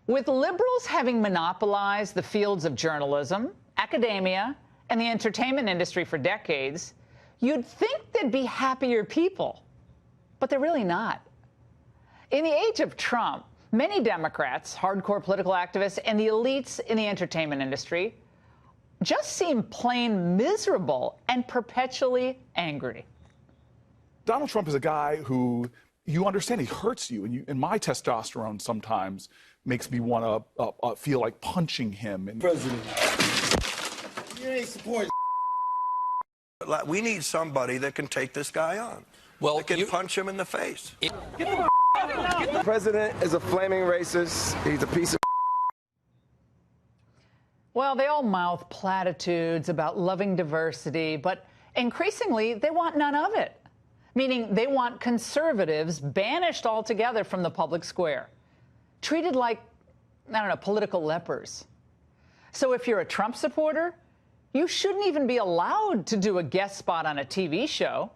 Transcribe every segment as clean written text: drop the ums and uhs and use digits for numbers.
With liberals having monopolized the fields of journalism, academia, and the entertainment industry for decades, you'd think they'd be happier people, but they're really not. In the age of Trump, many Democrats, hardcore political activists, and the elites in the entertainment industry just seem plain miserable and perpetually angry. Donald Trump is a guy who, you understand, he hurts you, and my testosterone sometimes makes me want to feel like punching him. President, you ain't supporting. We need somebody that can take this guy on. Well, that can punch him in the face. The president is a flaming racist. He's a piece of. Well, they all mouth platitudes about loving diversity, but increasingly they want none of it, meaning they want conservatives banished altogether from the public square, treated like, I don't know, political lepers. So if you're a Trump supporter, you shouldn't even be allowed to do a guest spot on a TV show.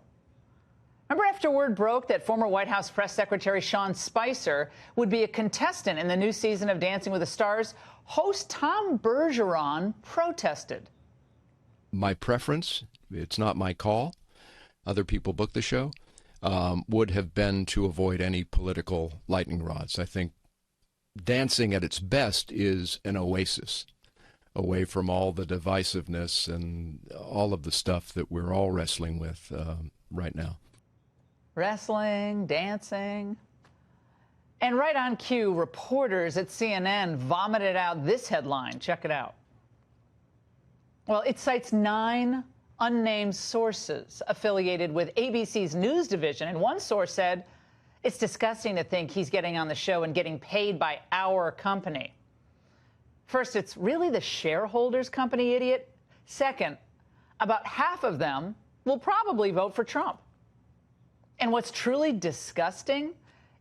Remember after word broke that former White House Press Secretary Sean Spicer would be a contestant in the new season of Dancing with the Stars, host Tom Bergeron protested. My preference, it's not my call, other people book the show, would have been to avoid any political lightning rods. I think dancing at its best is an oasis away from all the divisiveness and all of the stuff that we're all wrestling with right now. Wrestling, dancing. And right on cue, reporters at CNN vomited out this headline. Check it out. Well, it cites 9 unnamed sources affiliated with ABC's news division, and one source said, "It's disgusting to think he's getting on the show and getting paid by our company." First, it's really the shareholders' company, idiot. Second, about half of them will probably vote for Trump. And what's truly disgusting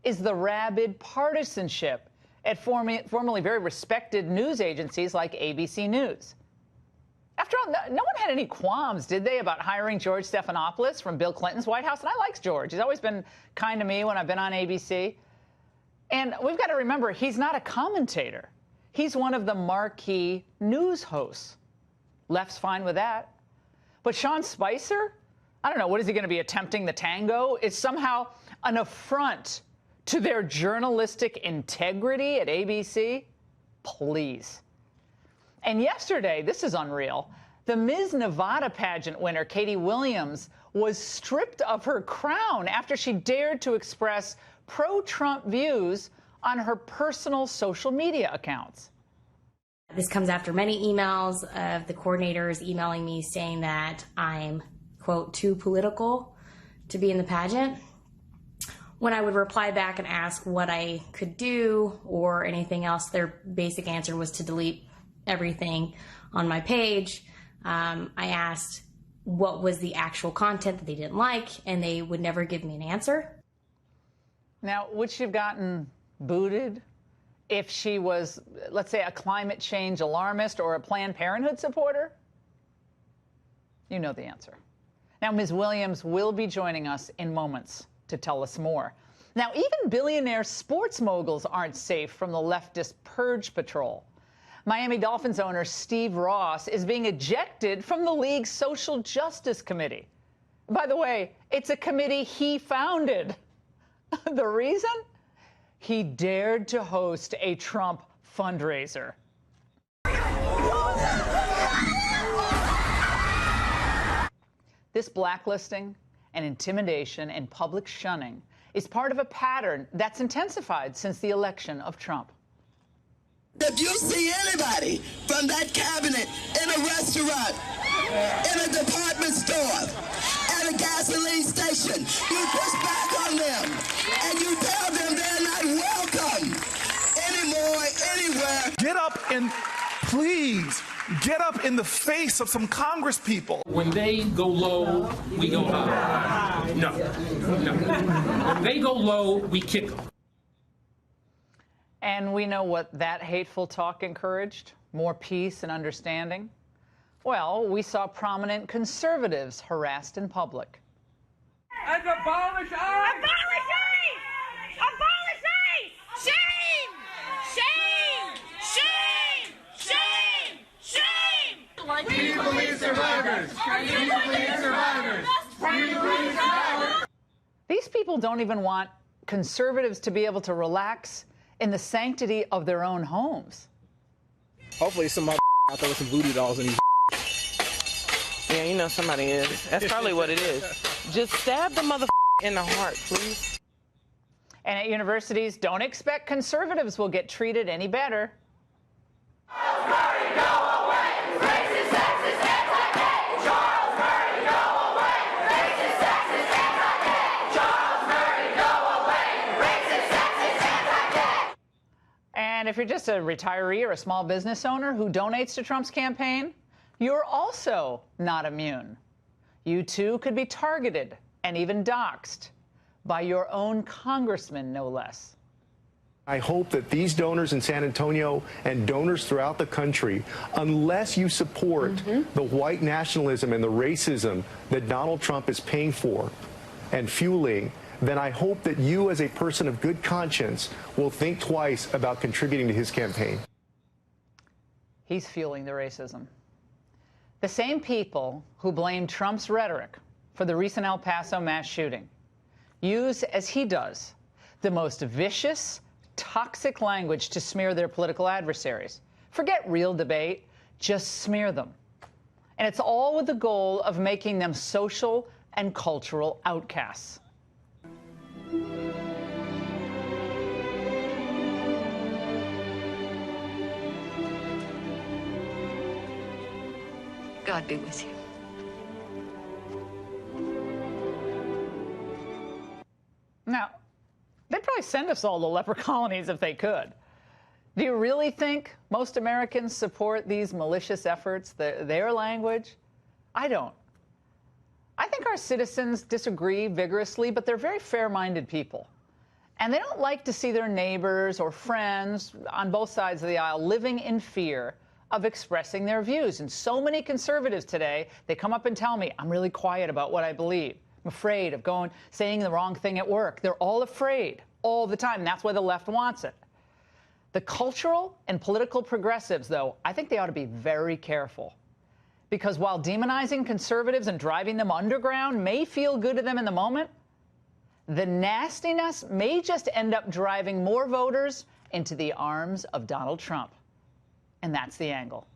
is the rabid partisanship at formerly very respected news agencies like ABC News. After all, no one had any qualms, did they, about hiring George Stephanopoulos from Bill Clinton's White House? And I like George. He's always been kind to me when I've been on ABC. And we've got to remember, he's not a commentator. He's one of the marquee news hosts. Left's fine with that. But Sean Spicer, I don't know, what is he going to be attempting the tango? It's somehow an affront to their journalistic integrity at ABC? Please. And yesterday, this is unreal, the Miss Nevada pageant winner, Katie Williams, was stripped of her crown after she dared to express pro-Trump views on her personal social media accounts. This comes after many emails of the coordinators emailing me saying that I'm, quote, too political to be in the pageant. When I would reply back and ask what I could do or anything else, their basic answer was to delete everything on my page. I asked what was the actual content that they didn't like, and they would never give me an answer. Now, would she have gotten booted if she was, let's say, a climate change alarmist or a Planned Parenthood supporter? You know the answer. Now, Ms. Williams will be joining us in moments to tell us more. Now, even billionaire sports moguls aren't safe from the leftist Purge patrol. Miami Dolphins owner Steve Ross is being ejected from the league's Social Justice Committee. By the way, it's a committee he founded. The reason? He dared to host a Trump fundraiser. This blacklisting and intimidation and public shunning is part of a pattern that's intensified since the election of Trump. If you see anybody from that cabinet in a restaurant, in a department store, at a gasoline station, you push back on them and you tell them they're not welcome anymore, anywhere. Get up and please get up in the face of some Congress people. When they go low, we go high. No. When they go low, we kick them. And we know what that hateful talk encouraged? More peace and understanding? Well, we saw prominent conservatives harassed in public. And abolish ICE! Abolish ICE! Abolish ICE! Shame! Shame! people don't even want conservatives to be able to relax in the sanctity of their own homes. Hopefully somebody out there with some voodoo dolls in these. Yeah, you know somebody is. That's probably what it is. Just stab the mother in the heart, please. And at universities, don't expect conservatives will get treated any better. And if you're just a retiree or a small business owner who donates to Trump's campaign, you're also not immune. You too could be targeted and even doxxed by your own congressman, no less. I hope that these donors in San Antonio and donors throughout the country, unless you support the white nationalism and the racism that Donald Trump is paying for and fueling, then I hope that you, as a person of good conscience, will think twice about contributing to his campaign. He's fueling the racism. The same people who blame Trump's rhetoric for the recent El Paso mass shooting use, as he does, the most vicious, toxic language to smear their political adversaries. Forget real debate, just smear them. And it's all with the goal of making them social and cultural outcasts. God be with you. Now, they'd probably send us all to leper colonies if they could. Do you really think most Americans support these malicious efforts, their language? I don't. I think our citizens disagree vigorously, but they're very fair-minded people. And they don't like to see their neighbors or friends on both sides of the aisle living in fear of expressing their views. And so many conservatives today, they come up and tell me, I'm really quiet about what I believe. I'm afraid of saying the wrong thing at work. They're all afraid all the time. And that's why the left wants it. The cultural and political progressives, though, I think they ought to be very careful. Because while demonizing conservatives and driving them underground may feel good to them in the moment, the nastiness may just end up driving more voters into the arms of Donald Trump. And that's the angle.